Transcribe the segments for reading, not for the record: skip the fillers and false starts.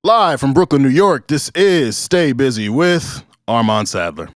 Live from Brooklyn, New York, this is Stay Busy with Armon Sadler.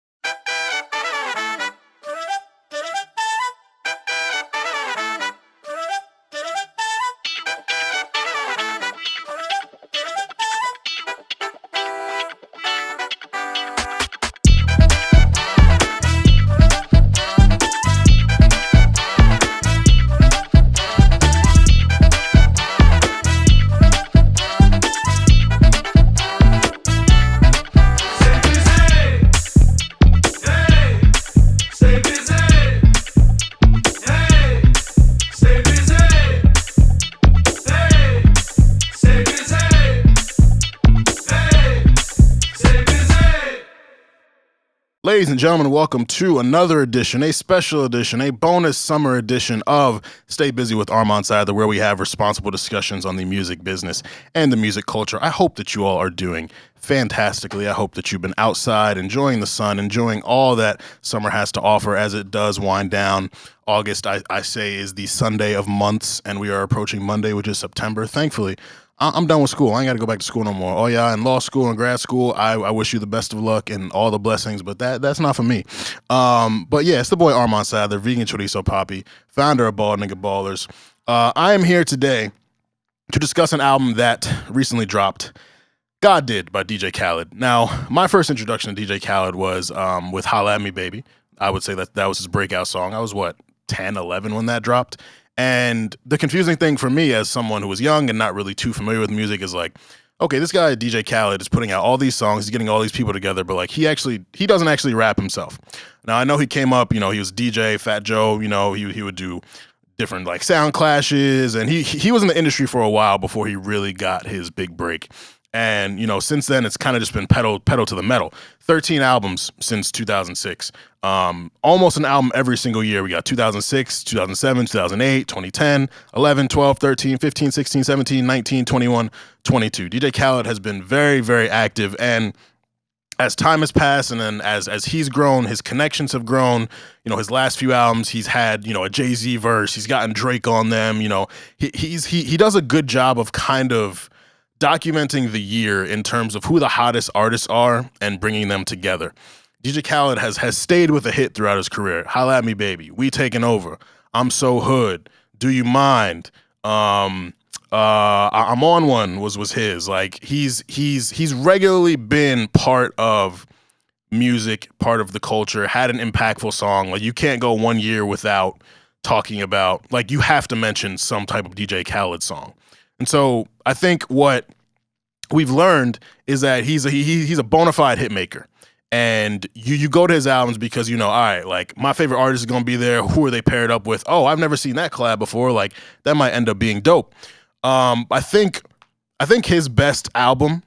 Ladies and gentlemen, welcome to another edition, a special edition, a bonus summer edition of Stay Busy with Armon Sadler, where we have responsible discussions on the music business and the music culture. I hope that you all are doing fantastically. I hope that you've been outside, enjoying the sun, enjoying all that summer has to offer as it does wind down. August, I say, is the Sunday of months, and we are approaching Monday, which is September. Thankfully, I'm done with school. I ain't got to go back to school no more. Oh, yeah, in law school and grad school, I wish you the best of luck and all the blessings, but that's not for me. But yeah, it's the boy Armon Sadler, vegan chorizo poppy, founder of Bald Nigga Ballers. I am here today to discuss an album that recently dropped, God Did by DJ Khaled. Now, my first introduction to DJ Khaled was with Holla at Me Baby. I would say that was his breakout song. I was, 10, 11 when that dropped? And the confusing thing for me as someone who was young and not really too familiar with music is like, okay, this guy, DJ Khaled, is putting out all these songs, he's getting all these people together, but like he doesn't actually rap himself. Now, I know he came up, he was DJ, Fat Joe, he would do different like sound clashes, and he was in the industry for a while before he really got his big break. And, since then, it's kind of just been pedal to the metal. 13 albums since 2006. Almost an album every single year. We got 2006, 2007, 2008, 2010, 11, 12, 13, 15, 16, 17, 19, 21, 22. DJ Khaled has been very, very active. And as time has passed and then as he's grown, his connections have grown. His last few albums, he's had, a JayZ Verse. He's gotten Drake on them. He does a good job of kind of documenting the year in terms of who the hottest artists are and bringing them together. DJ Khaled has stayed with a hit throughout his career. Holla at Me Baby, We Taking Over, I'm So Hood, Do You Mind, I'm On One was his. Like he's regularly been part of music, part of the culture, had an impactful song. Like you can't go 1 year without talking about, like you have to mention some type of DJ Khaled song. And so I think what we've learned is that he's a bona fide hit maker. And you go to his albums because, all right, like my favorite artist is going to be there. Who are they paired up with? Oh, I've never seen that collab before. Like that might end up being dope. I think his best album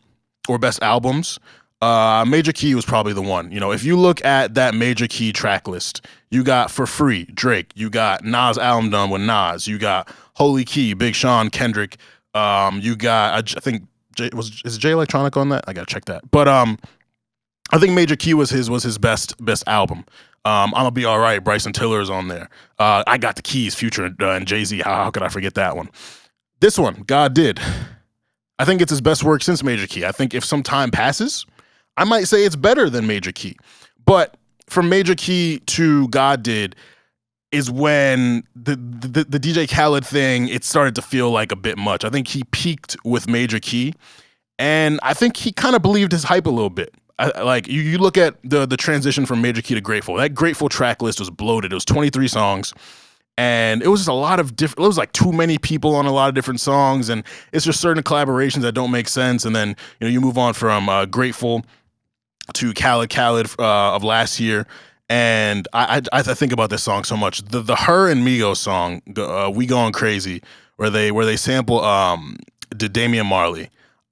or best albums, Major Key was probably the one. If you look at that Major Key track list, you got For Free, Drake. You got Nas' album done with Nas. You got Holy Key, Big Sean, Kendrick. You got, I think, is Jay Electronic on that? I gotta check that. But I think Major Key was his best album. I'ma Be Alright, Bryson Tiller is on there. I Got the Keys, Future and JayZ. How could I forget that one? This one, God Did. I think it's his best work since Major Key. I think if some time passes, I might say it's better than Major Key. But from Major Key to God Did is when the DJ Khaled thing, it started to feel like a bit much. I think he peaked with Major Key, and I think he kind of believed his hype a little bit. Like you look at the transition from Major Key to Grateful. That Grateful track list was bloated. It was 23 songs, and it was just a lot of different. It was like too many people on a lot of different songs, and it's just certain collaborations that don't make sense. And then you move on from Grateful to Khaled of last year. And I think about this song so much. The Her and Migos song, We Going Crazy, where they sample Damian Marley.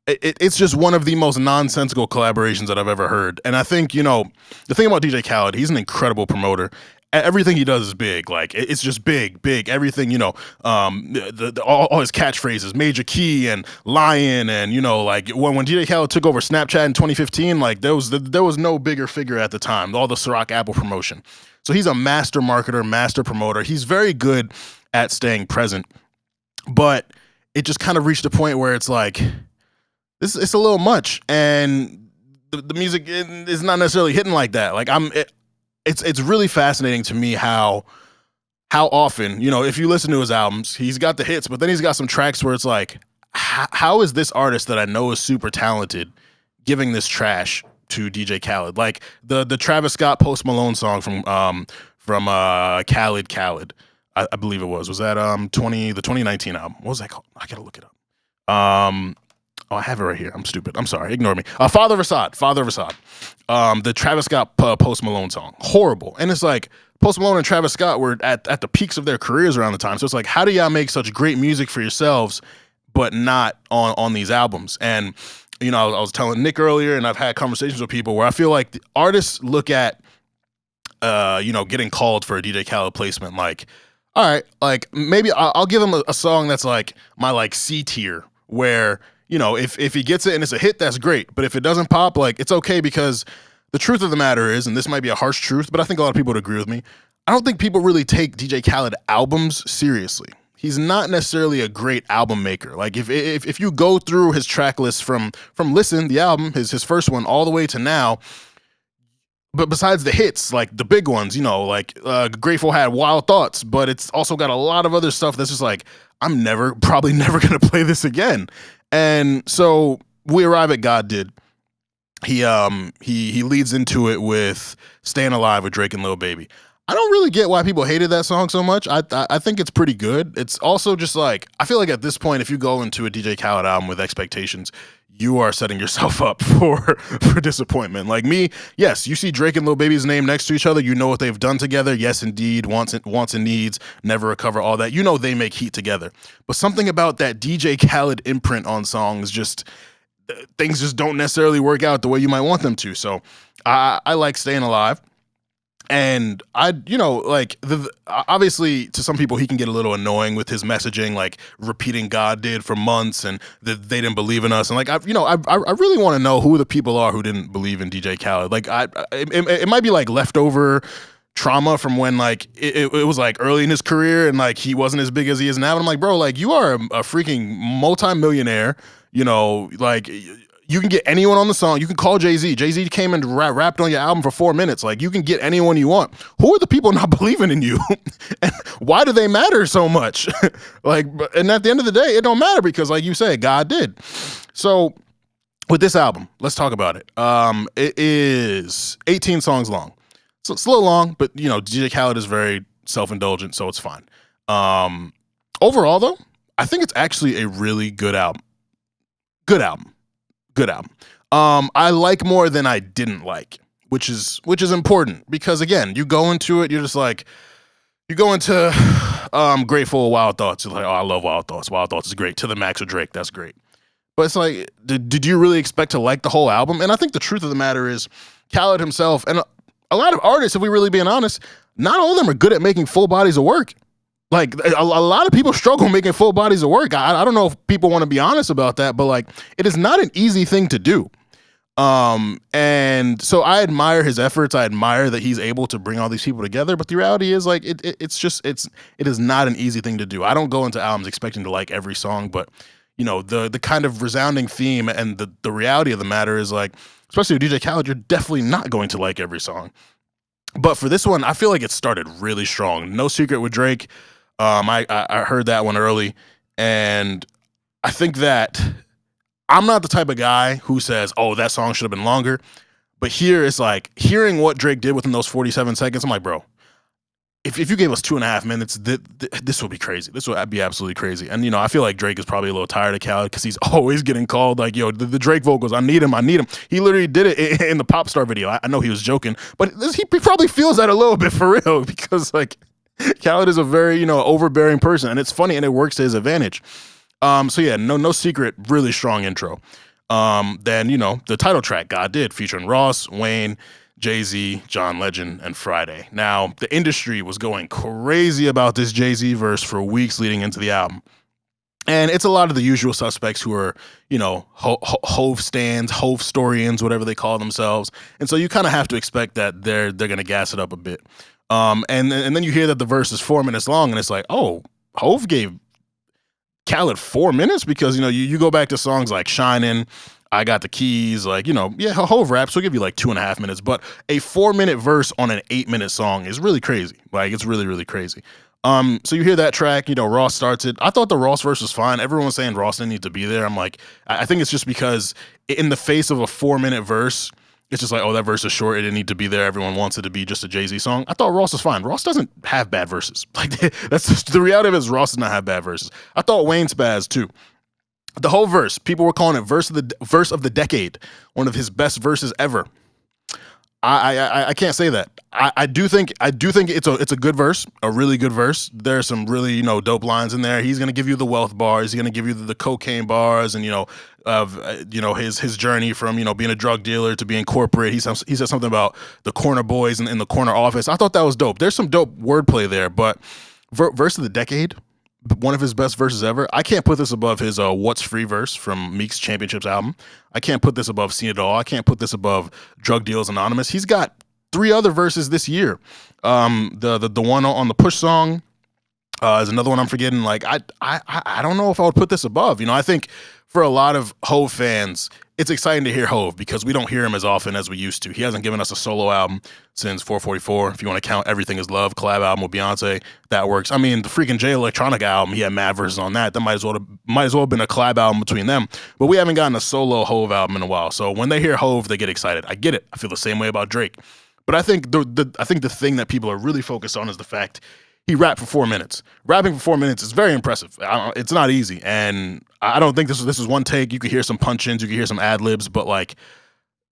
It's just one of the most nonsensical collaborations that I've ever heard. And I think, the thing about DJ Khaled, he's an incredible promoter. Everything he does is big. Like it's just big. Everything, all his catchphrases, Major Key and Lion, and like when DJ Khaled took over Snapchat in 2015, like there was no bigger figure at the time. All the Ciroc Apple promotion. So he's a master marketer, master promoter. He's very good at staying present, but it just kind of reached a point where it's like, it's a little much, and the music is not necessarily hitting like that. Like it's really fascinating to me how often, you know, if you listen to his albums, he's got the hits, but then he's got some tracks where it's like, how is this artist that I know is super talented giving this trash to DJ Khaled? Like the Travis Scott Post Malone song from Khaled, I believe it was that the 2019 album. What was that called? I gotta look it up. Oh, I have it right here. I'm stupid. I'm sorry. Ignore me. Father of Assad. The Travis Scott Post Malone song. Horrible. And it's like Post Malone and Travis Scott were at the peaks of their careers around the time. So it's like, how do y'all make such great music for yourselves, but not on these albums? And, you know, I was telling Nic earlier, and I've had conversations with people where I feel like the artists look at, you know, getting called for a DJ Khaled placement. Like, all right, like maybe I'll give him a song that's like my like C tier, where, you know, if he gets it and it's a hit, that's great. But if it doesn't pop, like, it's okay, because the truth of the matter is, and this might be a harsh truth, but I think a lot of people would agree with me, I don't think people really take DJ Khaled albums seriously. He's not necessarily a great album maker. Like if you go through his track list from Listen, the album, his first one, all the way to now, but besides the hits, like the big ones, you know, like Grateful had Wild Thoughts, but it's also got a lot of other stuff that's just like, I'm probably never gonna play this again. And so we arrive at God Did. He leads into it with Staying Alive with Drake and Lil Baby. I don't really get why people hated that song so much. I think it's pretty good. It's also just like, I feel like at this point, if you go into a DJ Khaled album with expectations, you are setting yourself up for disappointment. Like me, yes, you see Drake and Lil Baby's name next to each other, you know what they've done together. Yes, indeed, wants and needs, Never Recover, all that. You know they make heat together. But something about that DJ Khaled imprint on songs, just things just don't necessarily work out the way you might want them to. So I like Staying Alive. And you know, like obviously to some people he can get a little annoying with his messaging, like repeating God Did for months and that they didn't believe in us. And like, I really want to know who the people are who didn't believe in DJ Khaled. Like it might be like leftover trauma from when like it was like early in his career and like he wasn't as big as he is now. And I'm like, bro, like you are a freaking multi-millionaire, you know, like you can get anyone on the song. You can call JayZ. JayZ came and rapped on your album for 4 minutes. Like, you can get anyone you want. Who are the people not believing in you? And why do they matter so much? Like, and at the end of the day, it don't matter because, like you said, God did. So, with this album, let's talk about it. It is 18 songs long. So it's a little long, but, you know, DJ Khaled is very self-indulgent, so it's fine. Overall, though, I think it's actually a really good album. Good album. I like more than I didn't like, which is important because again, you go into it, you're just like, you go into Grateful Wild Thoughts, you're like, oh, I love Wild Thoughts. Wild Thoughts is great. To the Max with Drake, that's great. But it's like, did you really expect to like the whole album? And I think the truth of the matter is, Khaled himself and a lot of artists, if we really being honest, not all of them are good at making full bodies of work. Like, a lot of people struggle making full bodies of work. I don't know if people want to be honest about that, but like, it is not an easy thing to do. And so I admire his efforts. I admire that he's able to bring all these people together. But the reality is, like, it is not an easy thing to do. I don't go into albums expecting to like every song, but you know, the kind of resounding theme and the reality of the matter is, like, especially with DJ Khaled, you're definitely not going to like every song. But for this one, I feel like it started really strong. No Secret with Drake. I heard that one early, and I think that I'm not the type of guy who says, oh, that song should have been longer. But here it's like, hearing what Drake did within those 47 seconds, I'm like, bro, if you gave us 2.5 minutes, this would be crazy. This would be absolutely crazy. And, you know, I feel like Drake is probably a little tired of Khaled because he's always getting called like, yo, the Drake vocals, I need him. He literally did it in the Pop Star video. I know he was joking, but he probably feels that a little bit for real because, like, Khaled is a very, you know, overbearing person, and it's funny and it works to his advantage. So yeah, no Secret, really strong intro. Then, you know, the title track, God Did, featuring Ross, Wayne, JayZ, John Legend, and Friday. Now, the industry was going crazy about this JayZ verse for weeks leading into the album. And it's a lot of the usual suspects who are, you know, Hove stands, Hove storians, whatever they call themselves. And so you kind of have to expect that they're going to gas it up a bit. And then you hear that the verse is 4 minutes long, and it's like, oh, Hove gave Khaled 4 minutes? Because, you go back to songs like Shining, I Got the Keys, like, Hove raps will give you like 2.5 minutes, but a 4-minute verse on an 8-minute song is really crazy. Like, it's really, really crazy. So you hear that track, Ross starts it. I thought the Ross verse was fine. Everyone was saying Ross didn't need to be there. I'm like, I think it's just because in the face of a 4-minute verse, it's just like, oh, that verse is short. It didn't need to be there. Everyone wants it to be just a JayZ song. I thought Ross was fine. Ross doesn't have bad verses. Like, that's just, the reality of it is Ross does not have bad verses. I thought Wayne spaz too. The whole verse, people were calling it verse of the decade, one of his best verses ever. I can't say that. I do think it's a good verse, a really good verse. There's some really dope lines in there. He's gonna give you the wealth bars. He's gonna give you the cocaine bars, and his journey from being a drug dealer to being corporate. He said something about the corner boys in the corner office. I thought that was dope. There's some dope wordplay there, but verse of the decade, one of his best verses ever. I can't put this above his What's Free verse from Meek's Championships album. I can't put this above Seen It All. I can't put this above Drug Deals Anonymous. He's got 3 other verses this year. The one on the Push song is another one I'm forgetting. Like, I don't know if I would put this above. I think for a lot of Hove fans, it's exciting to hear Hove because we don't hear him as often as we used to. He hasn't given us a solo album since 444. If you want to count Everything Is Love, collab album with Beyonce, that works. I mean, the freaking Jay Electronica album, he had mad verses on that. That might as well have been a collab album between them. But we haven't gotten a solo Hove album in a while. So when they hear Hove, they get excited. I get it. I feel the same way about Drake. But I think the thing that people are really focused on is the fact he rapped for 4 minutes. Rapping for 4 minutes is very impressive. It's not easy, and I don't think this is one take. You could hear some punch-ins, you could hear some ad-libs, but like,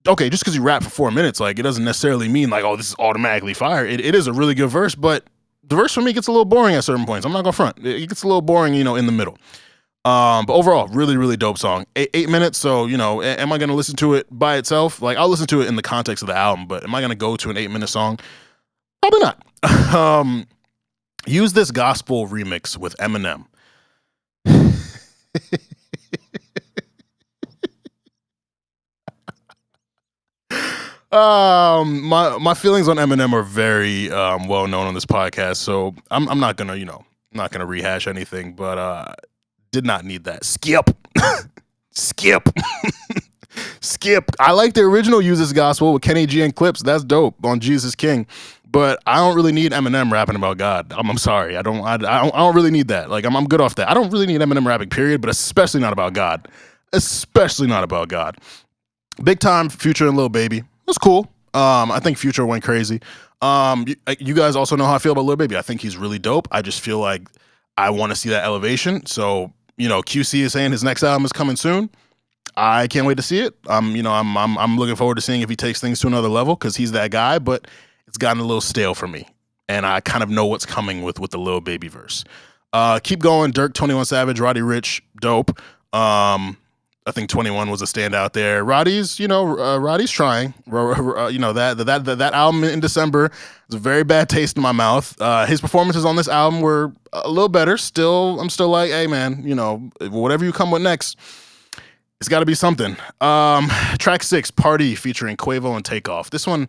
okay, just because you rap for 4 minutes, like, it doesn't necessarily mean like, oh, this is automatically fire. It is a really good verse, but the verse for me gets a little boring at certain points. I'm not gonna front. It gets a little boring, in the middle. But overall, really, really dope song. 8 minutes, so, am I gonna listen to it by itself? Like, I'll listen to it in the context of the album, but am I gonna go to an 8-minute song? Probably not. Use This Gospel remix with Eminem. My feelings on Eminem are very well known on this podcast, so I'm not gonna rehash anything, but did not need that. Skip. Skip. I like the original Use This Gospel with Kenny G and Clips. That's dope on Jesus King. But I don't really need Eminem rapping about God. I'm sorry. I don't really need that. Like, I'm good off that. I don't really need Eminem rapping, period, but especially not about God. Especially not about God. Big Time, Future and Lil Baby. That's cool. I think Future went crazy. You guys also know how I feel about Lil Baby. I think he's really dope. I just feel like I want to see that elevation. So, QC is saying his next album is coming soon. I can't wait to see it. I'm looking forward to seeing if he takes things to another level because he's that guy, but it's gotten a little stale for me. And I kind of know what's coming with the Lil Baby verse. Keep going. Dirk, 21 Savage, Roddy Ricch, dope. I think 21 was a standout there. Roddy's trying. That album in December was a very bad taste in my mouth. His performances on this album were a little better. I'm still like, hey man, whatever you come with next, it's got to be something. Track 6, Party, featuring Quavo and Takeoff. This one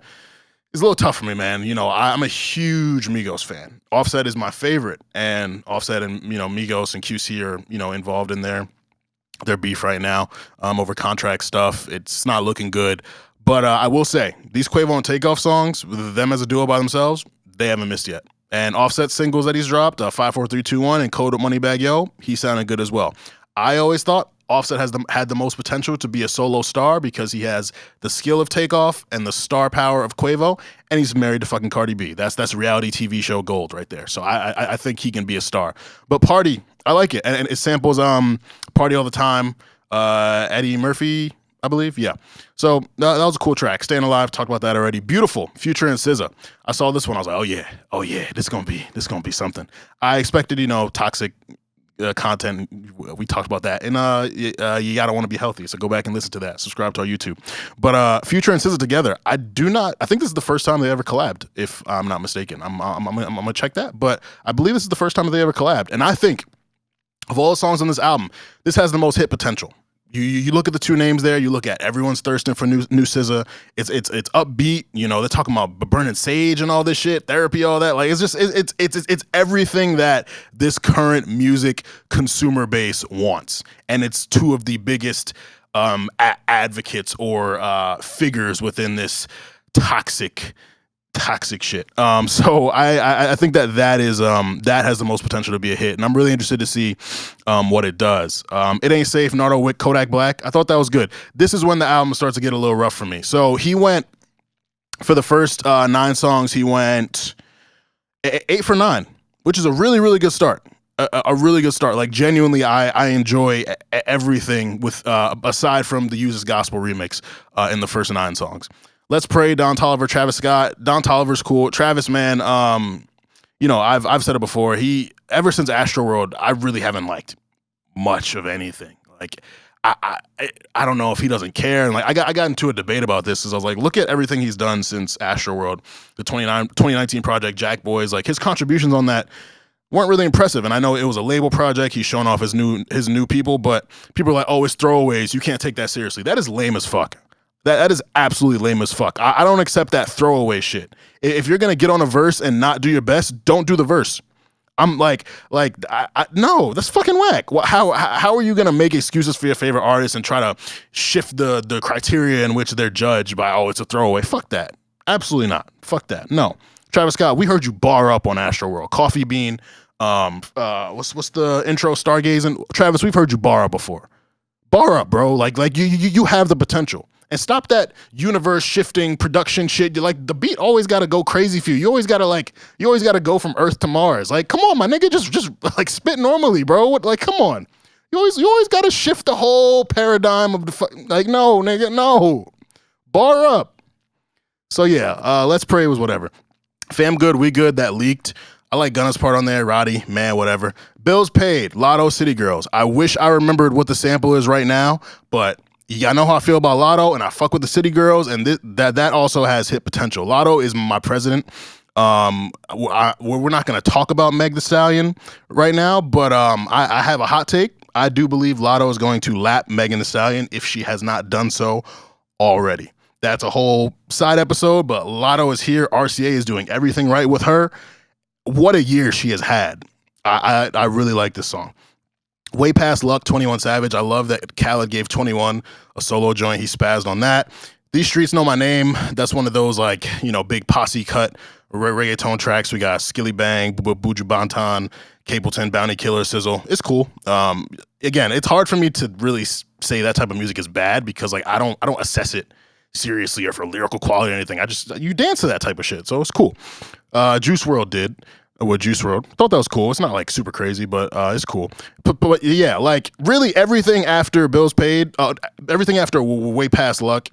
is a little tough for me, man. I'm a huge Migos fan. Offset is my favorite, and Offset and Migos and QC are involved in their beef right now over contract stuff. It's not looking good, but I will say these Quavo and Takeoff songs, with them as a duo by themselves, they haven't missed yet. And Offset singles that he's dropped, 5 4 3 2 1 and Code with Moneybag Yo, he sounded good as well. I always thought Offset had the most potential to be a solo star because he has the skill of Takeoff and the star power of Quavo, and he's married to fucking Cardi B. That's reality TV show gold right there. So I think he can be a star. But Party, I like it, and it samples Party All the Time, Eddie Murphy, I believe. Yeah. So that was a cool track. Staying Alive, talked about that already. Beautiful, Future and SZA. I saw this one. I was like, oh yeah, this gonna be something. I expected toxic content. We talked about that, and you gotta want to be healthy, so go back and listen to that. Subscribe to our YouTube. But Future and SZA together, I think this is the first time they ever collabed, if I'm not mistaken. I'm gonna check that, but I believe this is the first time that they ever collabed, and I think of all the songs on this album, this has the most hit potential. You look at the two names there. You look at everyone's thirsting for new SZA. It's upbeat. You know, they're talking about burning sage and all this shit, therapy, all that. Like it's everything that this current music consumer base wants, and it's two of the biggest advocates or figures within this toxic shit. So I think that is that has the most potential to be a hit, and I'm really interested to see what it does. It Ain't Safe, Nardo Wick, Kodak Black. I thought that was good. This is when the album starts to get a little rough for me. So he went for the first 9 songs. He went 8 for 9, which is a really, really good start. A really good start. Like, genuinely, I enjoy everything with aside from the Uses Gospel remix in the first 9 songs. Let's Pray, Don Toliver, Travis Scott. Don Toliver's cool. Travis, man, you know, I've said it before. Ever since Astroworld, I really haven't liked much of anything. Like, I don't know if he doesn't care. And like, I got into a debate about this. As I was like, look at everything he's done since Astroworld, the 2019 project, Jack Boys. Like, his contributions on that weren't really impressive. And I know it was a label project. He's showing off his new people, but people are like, oh, it's throwaways. You can't take that seriously. That is lame as fuck. That is absolutely lame as fuck. I don't accept that throwaway shit. If you're gonna get on a verse and not do your best, don't do the verse. I'm like, no, that's fucking whack. How are you gonna make excuses for your favorite artist and try to shift the criteria in which they're judged by, oh, it's a throwaway? Fuck that. Absolutely not. Fuck that. No. Travis Scott, we heard you bar up on Astroworld. Coffee Bean. What's the intro? Stargazing. Travis, we've heard you bar up before. Bar up, bro. Like you have the potential. And stop that universe shifting production shit. You like, the beat always got to go crazy for you. You always got to go from Earth to Mars. Like, come on, my nigga, just like spit normally, bro. Like, come on. You always got to shift the whole paradigm of like, no, nigga, no. Bar up. So yeah, Let's Pray was whatever. Fam Good, We Good, that leaked. I like Gunna's part on there. Roddy, man, whatever. Bills Paid, Lotto, City Girls. I wish I remembered what the sample is right now, but I know how I feel about Lotto, and I fuck with the City Girls, and that also has hit potential. Lotto is my president. We're not going to talk about Meg Thee Stallion right now, but I have a hot take. I do believe Lotto is going to lap Megan Thee Stallion if she has not done so already. That's a whole side episode, but Lotto is here. RCA is doing everything right with her. What a year she has had. I really like this song. Way Past Luck, 21 Savage. I love that Khaled gave 21 a solo joint. He spazzed on that. These Streets Know My Name. That's one of those, like, you know, big posse cut reggaeton tracks. We got Skilly Bang, Buju Banton, Capleton, Bounty Killer, Sizzle. It's cool. Again, it's hard for me to really say that type of music is bad because, like, I don't assess it seriously or for lyrical quality or anything. You dance to that type of shit, so it's cool. Juice WRLD did. With Juice WRLD. Thought that was cool. It's not like super crazy, but it's cool. But yeah, like really everything after Bills Paid, everything after Way Past Luck,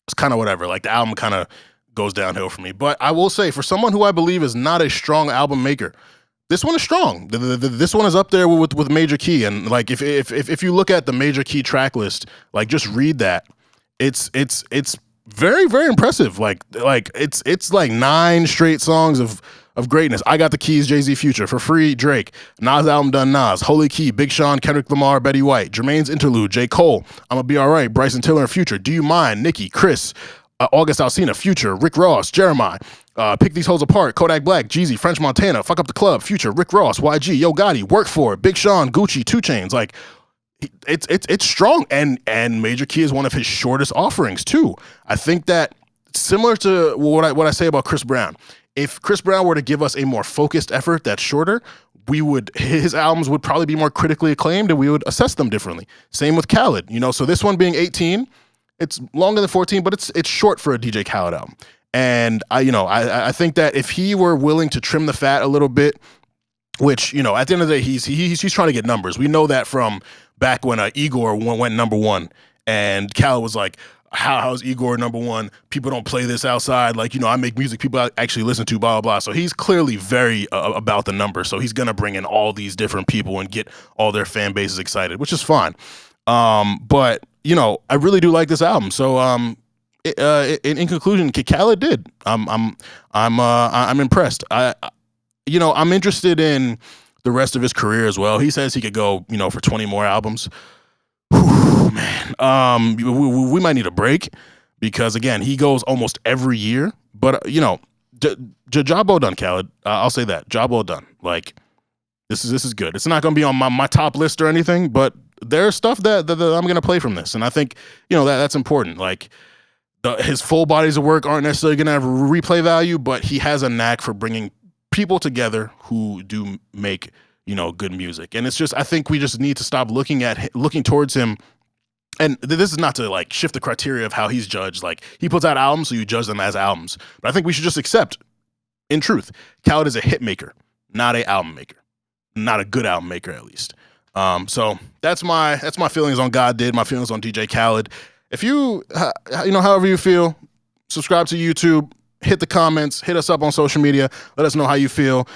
it's kind of whatever. Like the album kind of goes downhill for me. But I will say, for someone who I believe is not a strong album maker, this one is strong. This one is up there with Major Key. And like if you look at the Major Key track list, like just read that. It's very, very impressive. Like it's like 9 straight songs of greatness. I Got the Keys, JayZ Future. For Free, Drake. Nas album done, Nas. Holy Key, Big Sean, Kendrick Lamar, Betty White. Jermaine's Interlude, J. Cole. I'ma Be Alright, Bryson Tiller and Future. Do You Mind, Nicki, Chris, August Alsina, Future, Rick Ross, Jeremiah. Pick These Hoes Apart, Kodak Black, Jeezy, French Montana, Fuck Up the Club, Future, Rick Ross, YG, Yo Gotti, Work For It, Big Sean, Gucci, 2 Chainz. Like, it's strong, and Major Key is one of his shortest offerings too. I think that similar to what I say about Chris Brown. If Chris Brown were to give us a more focused effort that's shorter, his albums would probably be more critically acclaimed and we would assess them differently. Same with Khaled, you know, so this one being 18, it's longer than 14, but it's short for a DJ Khaled album. And I think that if he were willing to trim the fat a little bit, which, you know, at the end of the day, he's trying to get numbers. We know that from back when Igor went number 1 and Khaled was like, how's Igor number 1? People don't play this outside. Like, you know, I make music people actually listen to, blah, blah, blah. So he's clearly very about the numbers. So he's going to bring in all these different people and get all their fan bases excited, which is fine. But, you know, I really do like this album. So in conclusion, Khaled did. I'm impressed. I'm interested in the rest of his career as well. He says he could go, you know, for 20 more albums. Whew, man. We might need a break because, again, he goes almost every year. But, you know, job well done, Khaled. I'll say that. Job well done. Like, this is good. It's not going to be on my top list or anything, but there's stuff that I'm going to play from this. And I think, you know, that's important. Like, his full bodies of work aren't necessarily going to have replay value, but he has a knack for bringing people together who do make, you know, good music. And it's just, I think we just need to stop looking towards him. And this is not to like shift the criteria of how he's judged. Like, he puts out albums, so you judge them as albums. But I think we should just accept, in truth, Khaled is a hit maker, not a album maker, not a good album maker at least. So that's my feelings on God Did, my feelings on DJ Khaled. If you know, however you feel, subscribe to YouTube, hit the comments, hit us up on social media. Let us know how you feel.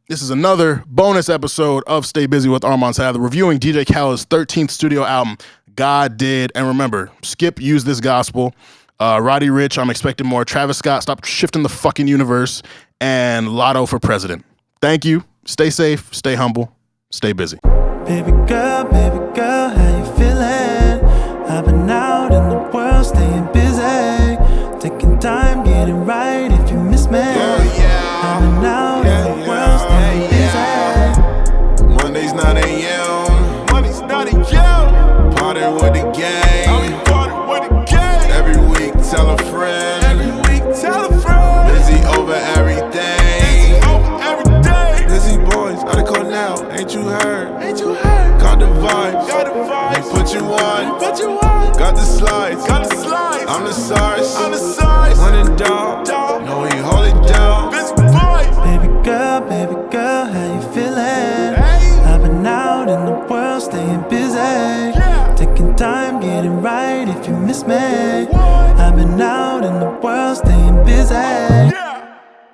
This is another bonus episode of Stay Busy with Armon Sadler, reviewing DJ Khaled's 13th studio album, God Did. And remember, Skip used this gospel. Roddy Ricch, I'm expecting more. Travis Scott, stop shifting the fucking universe. And Lotto for president. Thank you. Stay safe, stay humble, stay busy. Baby girl, how you feeling? I've been out in the world, staying busy, taking time, getting right if you miss me. I've been out in the world, staying busy. Mondays 9 a.m. Party with the gang. Every week, tell a friend. Busy over everything. Busy boys, article now. Ain't you heard? Got the vibes. He put you on. Got the slides. I'm the size. Running down. No, he hold it down. Baby girl, how you feeling? I've been out in the world, staying busy, taking time, getting right if you miss me. I've been out in the world, staying busy.